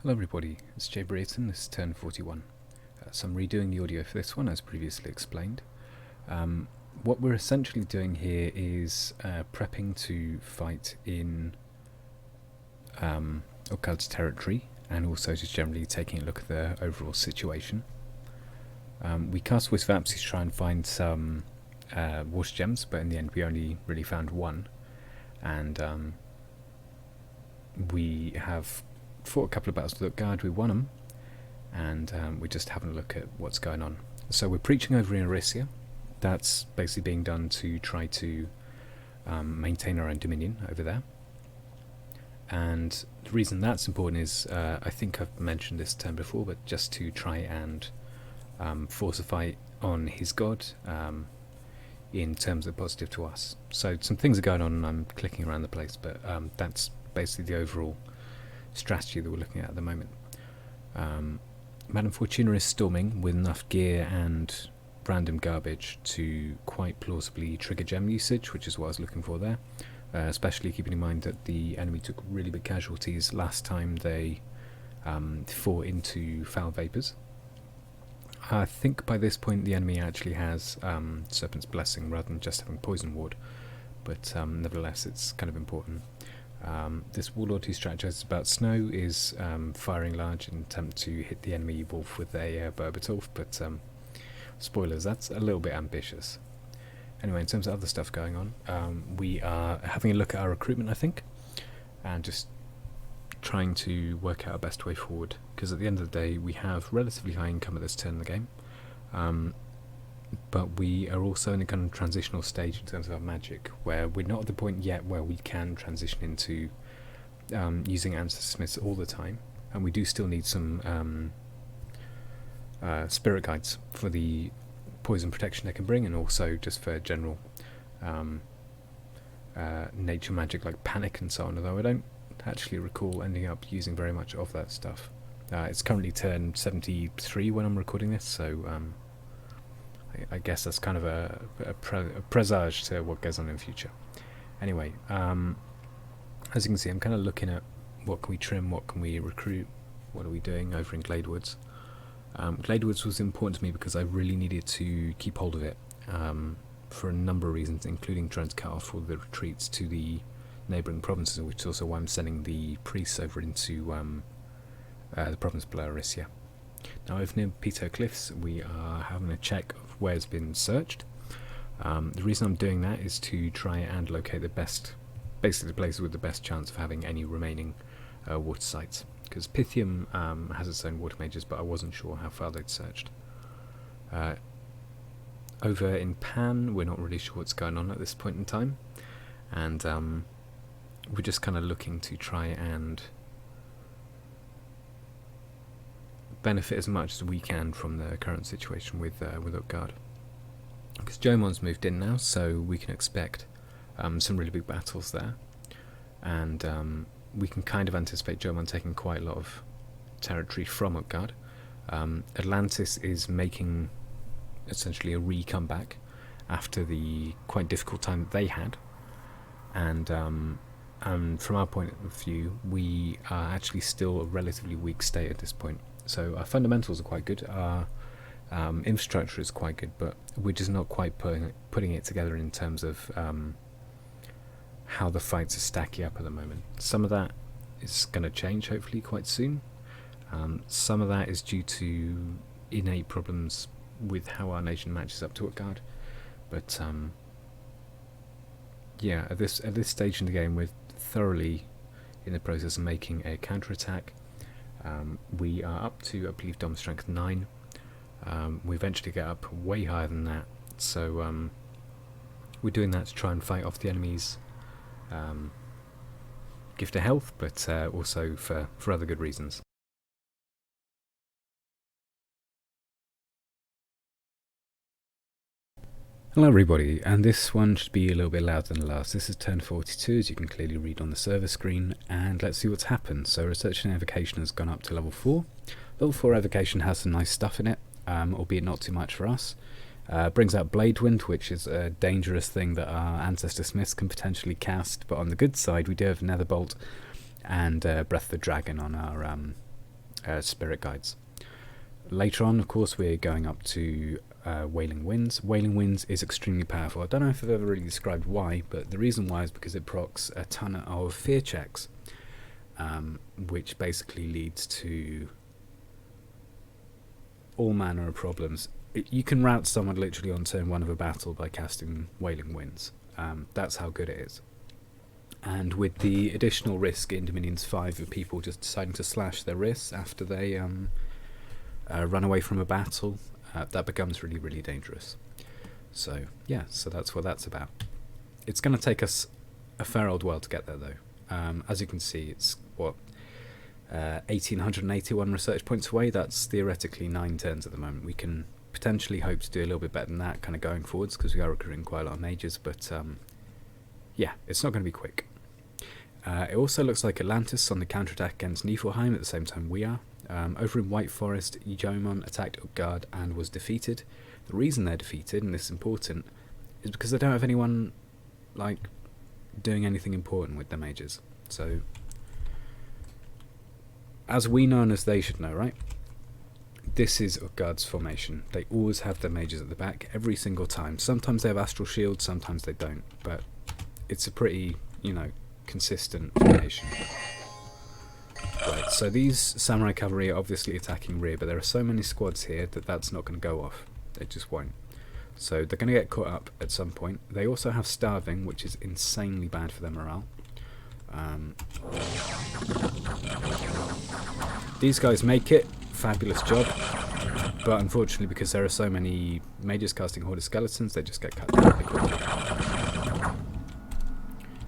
Hello everybody, it's Jay Brayton, this is turn 41. So I'm redoing the audio for this one as previously explained. What we're essentially doing here is prepping to fight in Utgard's territory and also just generally taking a look at the overall situation. We cast Wisp of Apps to try and find some water gems, but in the end we only really found one, and we have fought a couple of battles with Utgard, we won them, and we're just having a look at what's going on. So we're preaching over in Erysia. That's basically being done to try to maintain our own dominion over there. And the reason that's important is, I think I've mentioned this term before, but just to try and force a fight on his god in terms that are positive to us. So some things are going on and I'm clicking around the place, but that's basically the overall strategy that we're looking at the moment. Madame Fortuna is storming with enough gear and random garbage to quite plausibly trigger gem usage, which is what I was looking for there, especially keeping in mind that the enemy took really big casualties last time they fought into foul vapours. I think by this point the enemy actually has Serpent's Blessing rather than just having Poison Ward, but nevertheless it's kind of important. This warlord who strategizes about snow is firing large in an attempt to hit the enemy wolf with a Berbatolf, but spoilers, that's a little bit ambitious. Anyway, in terms of other stuff going on, we are having a look at our recruitment, I think, and just trying to work out our best way forward, because at the end of the day we have relatively high income at this turn in the game, but we are also in a kind of transitional stage in terms of our magic, where we're not at the point yet where we can transition into using Ancestor Smiths all the time, and we do still need some spirit guides for the poison protection they can bring, and also just for general nature magic like panic and so on, although I don't actually recall ending up using very much of that stuff. It's currently turn 73 when I'm recording this, so I guess that's kind of a presage to what goes on in the future. Anyway, as you can see, I'm kind of looking at what can we trim, what can we recruit, what are we doing over in Gladewoods. Gladewoods was important to me because I really needed to keep hold of it for a number of reasons, including trying to cut off all the retreats to the neighbouring provinces, which is also why I'm sending the priests over into the province below Erysia. Now over near Pito Cliffs we are having a check of where it's been searched. The reason I'm doing that is to try and locate the best, basically the places with the best chance of having any remaining water sites, because Pythium has its own water mages, but I wasn't sure how far they'd searched. Over in Pan we're not really sure what's going on at this point in time, and we're just kind of looking to try and benefit as much as we can from the current situation with Utgard, because Jomon's moved in now, so we can expect some really big battles there, and we can kind of anticipate Jomon taking quite a lot of territory from Utgard. Atlantis is making essentially a re-comeback after the quite difficult time that they had, and from our point of view we are actually still a relatively weak state at this point. So our fundamentals are quite good, our infrastructure is quite good, but we're just not quite putting it together in terms of how the fights are stacking up at the moment. Some of that is going to change hopefully quite soon. Some of that is due to innate problems with how our nation matches up to Utgard, but yeah, at this stage in the game we're thoroughly in the process of making a counterattack. We are up to, I believe, Dom Strength 9. We eventually get up way higher than that, so we're doing that to try and fight off the enemy's gift of health, but also for other good reasons. Hello everybody, and this one should be a little bit louder than the last. This is turn 42, as you can clearly read on the server screen, and let's see what's happened. So Research and Evocation has gone up to level 4. Level 4 Evocation has some nice stuff in it, albeit not too much for us. Brings out Blade Wind, which is a dangerous thing that our Ancestor Smiths can potentially cast, but on the good side we do have Netherbolt and Breath of the Dragon on our spirit guides. Later on, of course, we're going up to Wailing Winds. Wailing Winds is extremely powerful. I don't know if I've ever really described why, but the reason why is because it procs a ton of fear checks, which basically leads to all manner of problems. You can rout someone literally on turn 1 of a battle by casting Wailing Winds. That's how good it is. And with the additional risk in Dominions 5 of people just deciding to slash their wrists after they run away from a battle, that becomes really, really dangerous. So yeah, so that's what that's about. It's going to take us a fair old while to get there, though. As you can see, it's what 1,881 research points away. That's theoretically 9 turns at the moment. We can potentially hope to do a little bit better than that kind of going forwards, because we are recruiting quite a lot of mages, but yeah, it's not going to be quick. It also looks like Atlantis on the counterattack against Niflheim at the same time we are. Over in White Forest, Jomon attacked Utgard and was defeated. The reason they're defeated, and this is important, is because they don't have anyone like doing anything important with their mages. So, as we know and as they should know, right? This is Utgard's formation. They always have their mages at the back every single time. Sometimes they have astral shields, sometimes they don't, but it's a pretty, consistent formation. Right, so these samurai cavalry are obviously attacking rear, but there are so many squads here that that's not going to go off. They just won't. So they're going to get caught up at some point. They also have starving, which is insanely bad for their morale. These guys make it. Fabulous job. But unfortunately, because there are so many mages casting Horde of Skeletons, they just get cut down really quickly.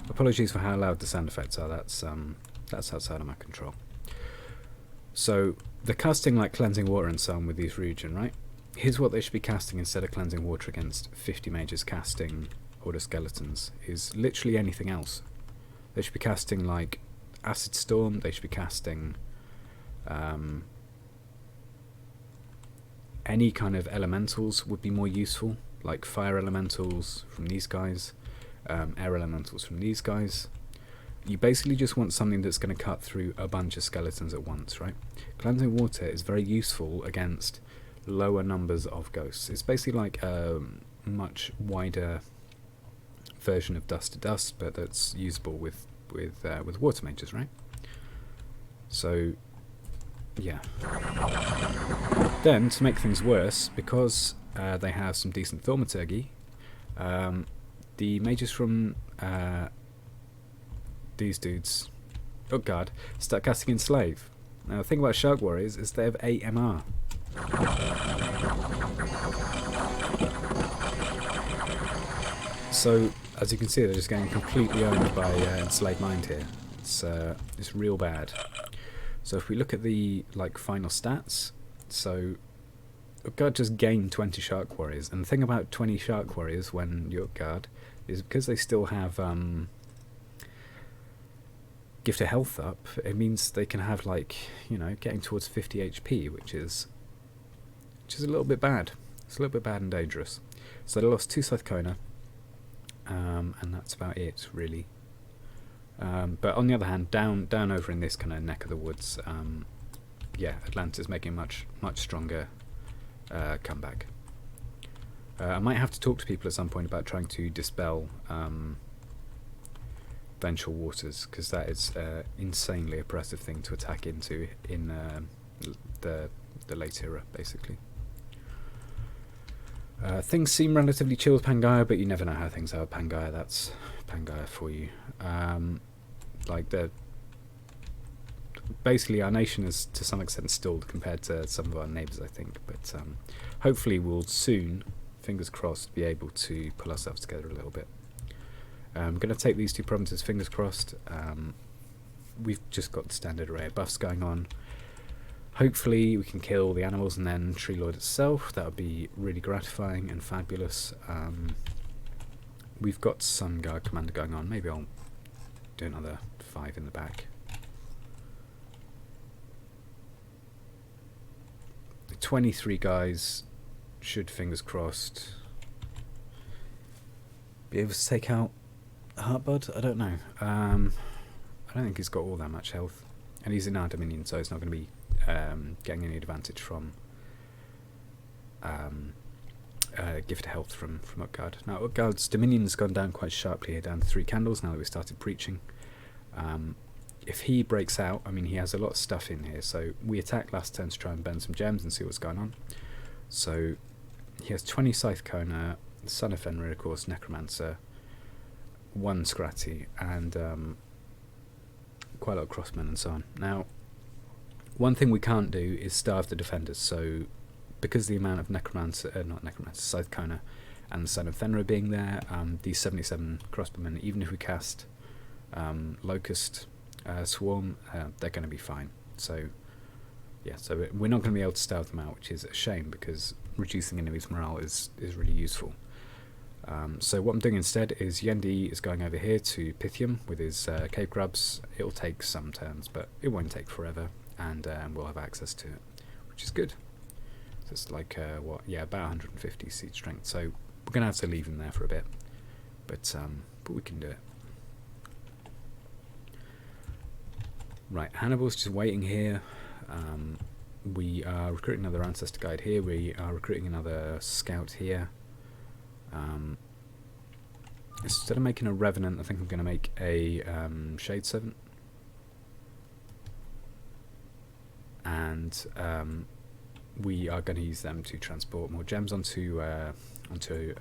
Apologies for how loud the sound effects are. That's outside of my control. So they're casting like Cleansing Water and so on with these region, right? Here's what they should be casting instead of Cleansing Water against 50 mages casting Horde of Skeletons, is literally anything else. They should be casting like Acid Storm, they should be casting any kind of elementals would be more useful, like fire elementals from these guys, air elementals from these guys. You basically just want something that's going to cut through a bunch of skeletons at once, right? Cleansing Water is very useful against lower numbers of ghosts. It's basically like a much wider version of Dust to Dust, but that's usable with water mages, right? So, yeah. Then, to make things worse, because they have some decent thaumaturgy, the mages from these dudes, Utgard, start casting Enslave. Now the thing about Shark Warriors is they have 8 MR. So, as you can see, they're just getting completely owned by Enslaved Mind here. It's real bad. So if we look at the final stats, so Utgard just gained 20 Shark Warriors, and the thing about 20 Shark Warriors when you're Utgard is because they still have Gift of Health up, it means they can have getting towards 50 HP, which is a little bit bad. It's a little bit bad and dangerous. So they lost 2 Scythe Kona, and that's about it, really. But on the other hand, down over in this kind of neck of the woods, Atlanta's making a much stronger comeback. I might have to talk to people at some point about trying to dispel Vengeful Waters, because that is an insanely oppressive thing to attack into in the late era, basically. Things seem relatively chill with Pangaea, but you never know how things are with Pangaea. That's Pangaea for you. Basically our nation is to some extent stalled compared to some of our neighbours, I think, but hopefully we'll soon, fingers crossed, be able to pull ourselves together a little bit. I'm going to take these 2 provinces, fingers crossed. We've just got the standard array of buffs going on. Hopefully we can kill the animals and then Tree Lord itself. That would be really gratifying and fabulous. We've got Sun Guard Commander going on. Maybe I'll do another 5 in the back. The 23 guys should, fingers crossed, be able to take out Heartbud. I don't know. I don't think he's got all that much health, and he's in our Dominion, so it's not going to be getting any advantage from gifted health from Utgard. Now Utgard's dominion has gone down quite sharply here, down to 3 candles now that we started preaching. If he breaks out, I mean, he has a lot of stuff in here, so we attacked last turn to try and burn some gems and see what's going on. So he has 20 Scythe Kona, Son of Fenrir, of course, Necromancer, 1 Scratty, and quite a lot of crossmen and so on. Now, one thing we can't do is starve the defenders, so because the amount of Scythe Kona and the Son of Fenrir being there, these 77 crossbowmen, even if we cast Locust Swarm, they're going to be fine. So yeah, so we're not going to be able to starve them out, which is a shame because reducing enemies' morale is really useful. So what I'm doing instead is Yendi is going over here to Pythium with his cave grubs. It'll take some turns, but it won't take forever, and we'll have access to it, which is good. So it's like about 150 siege strength. So we're going to have to leave him there for a bit, but we can do it. Right, Hannibal's just waiting here. We are recruiting another Ancestor Guide here. We are recruiting another Scout here. Instead of making a Revenant, I think I'm going to make a Shade Servant. And we are going to use them to transport more gems onto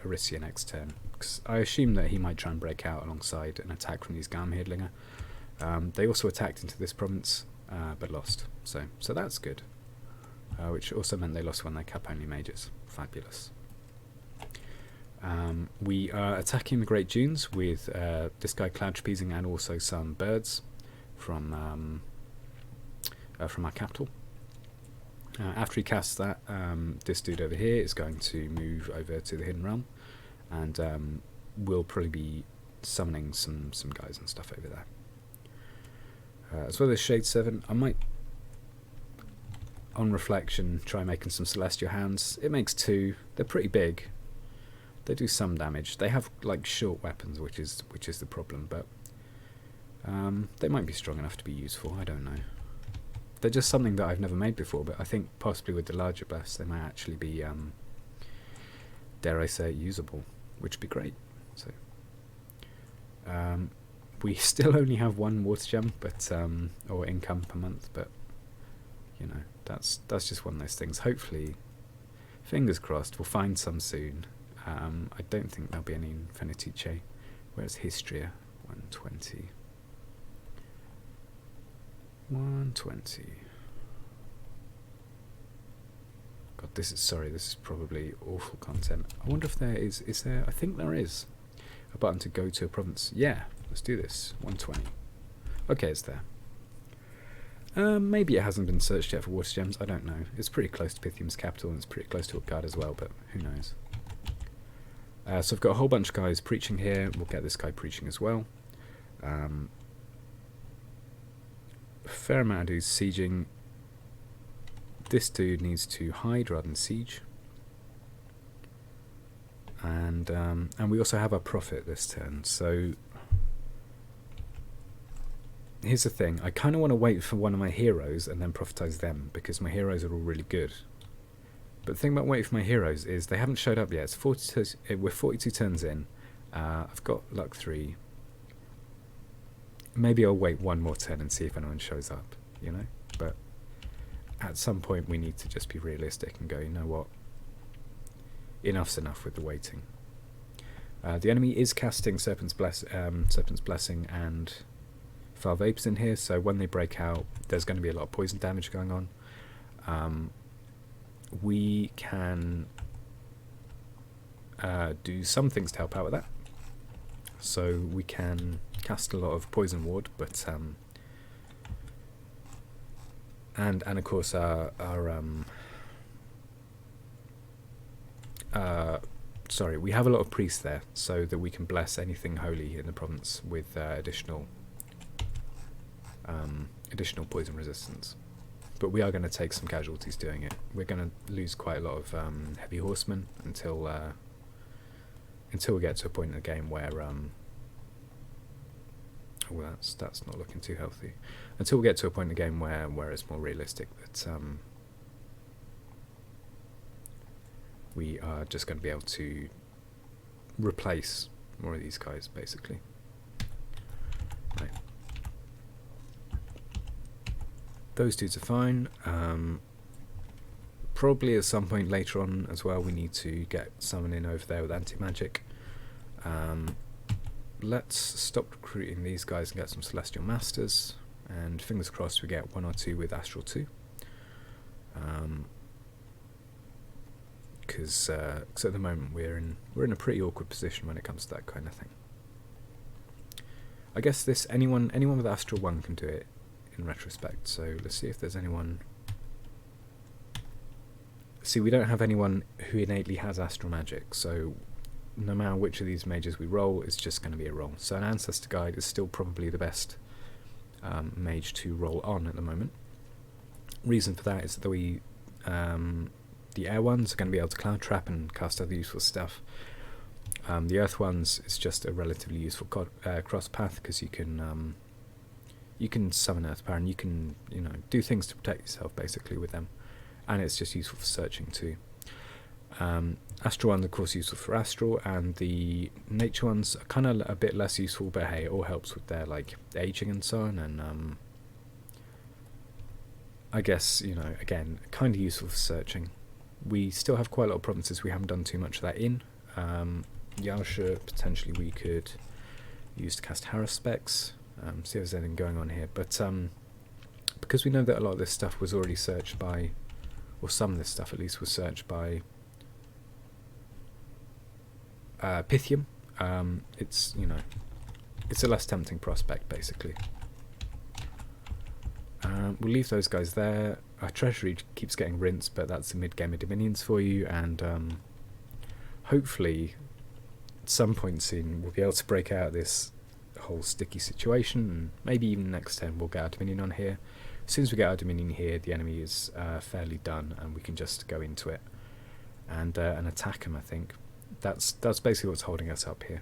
Arisia next turn. Because I assume that he might try and break out alongside an attack from these Garmhirdlinger. They also attacked into this province, but lost. So that's good. Which also meant they lost one of their cap-only mages. Fabulous. We are attacking the Great Dunes with this guy Cloud Trapezing and also some birds from our capital. After he casts that, this dude over here is going to move over to the Hidden Realm, and we'll probably be summoning some guys and stuff over there. As well as Shade Servant, I might, on reflection, try making some Celestial Hounds. It makes 2. They're pretty big. They do some damage. They have like short weapons, which is the problem, but they might be strong enough to be useful. I don't know. They're just something that I've never made before, but I think possibly with the larger blasts they might actually be, dare I say, usable, which would be great. So we still only have 1 water gem, but or income per month, but you know, that's just one of those things. Hopefully, fingers crossed, we'll find some soon. I don't think there'll be any in Fenitice. Where's Histria? 120. 120. God, this is probably awful content. I wonder if there is there, I think there is a button to go to a province. Yeah, let's do this. 120. Okay, it's there. Maybe it hasn't been searched yet for water gems, I don't know. It's pretty close to Pythium's capital and it's pretty close to Utgard as well, but who knows. So I've got a whole bunch of guys preaching here. We'll get this guy preaching as well. A fair amount of dudes sieging. This dude needs to hide rather than siege. And we also have our prophet this turn. So here's the thing. I kind of want to wait for one of my heroes and then prophetize them because my heroes are all really good. But the thing about waiting for my heroes is they haven't showed up yet. It's 42, we're 42 turns in. I've got luck 3. Maybe I'll wait 1 more turn and see if anyone shows up, you know? But at some point we need to just be realistic and go, you know what? Enough's enough with the waiting. The enemy is casting Serpent's Blessing and Foul Vapors in here, so when they break out, there's going to be a lot of poison damage going on. We can do some things to help out with that. So we can cast a lot of Poison Ward, but and of course our sorry, we have a lot of priests there, so that we can bless anything holy in the province with additional poison resistance. But we are going to take some casualties doing it. We're going to lose quite a lot of heavy horsemen until we get to a point in the game where well, that's not looking too healthy. until we get to a point in the game where it's more realistic that we are just going to be able to replace more of these guys, basically. Right. Those dudes are fine. Probably at some point later on as well we need to get someone in over there with anti-magic. Let's stop recruiting these guys and get some Celestial Masters, and fingers crossed we get 1 or 2 with Astral 2. Because at the moment we're in a pretty awkward position when it comes to that kind of thing. I guess anyone with Astral 1 can do it in retrospect, so let's see if there's anyone. See, we don't have anyone who innately has Astral Magic, so no matter which of these mages we roll, it's just going to be a roll. So an Ancestor Guide is still probably the best mage to roll on at the moment. Reason for that is that the air ones are going to be able to Cloud Trap and cast other useful stuff. The earth ones is just a relatively useful cross path, because you can summon earth power and you can do things to protect yourself basically with them, and it's just useful for searching too. Astral ones, of course, useful for astral, and the nature ones are kind of a bit less useful, but hey, it all helps with their aging and so on, and I guess again, kind of useful for searching. We still have quite a lot of provinces we haven't done too much of that in. Yaosha potentially we could use to cast Hara specs, see if there's anything going on here, but because we know that a lot of this stuff was already searched by, or some of this stuff at least was searched by Pythium, it's a less tempting prospect basically. We'll leave those guys there. Our treasury keeps getting rinsed, but that's the mid-game Dominions for you, and hopefully at some point soon we'll be able to break out of this whole sticky situation, and maybe even next turn we'll get our Dominion on here. As soon as we get our Dominion here, the enemy is fairly done, and we can just go into it and attack them. I think that's basically what's holding us up here.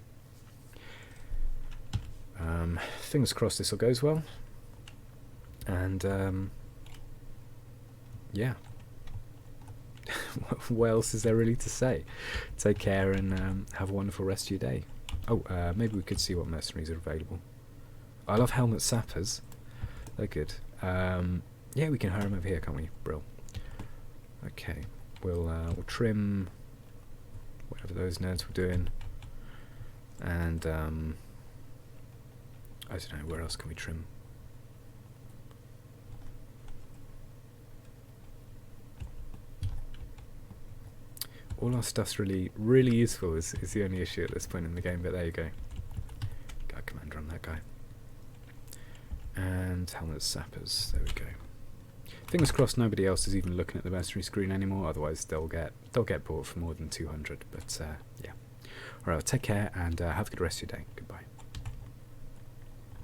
Fingers crossed this all goes well, and yeah. What else is there really to say? Take care and have a wonderful rest of your day. Oh, maybe we could see what mercenaries are available. I love helmet sappers. They're good. Yeah, we can hire them over here, can't we? Brill. Okay, we'll trim whatever those nerds were doing, and I don't know, where else can we trim? All our stuff's really useful is the only issue at this point in the game, but there you go. Got a commander on that guy. And helmet sappers, there we go. Fingers crossed nobody else is even looking at the mercenary screen anymore, otherwise they'll get bought for more than 200, but yeah. Alright, well, take care and have a good rest of your day. Goodbye.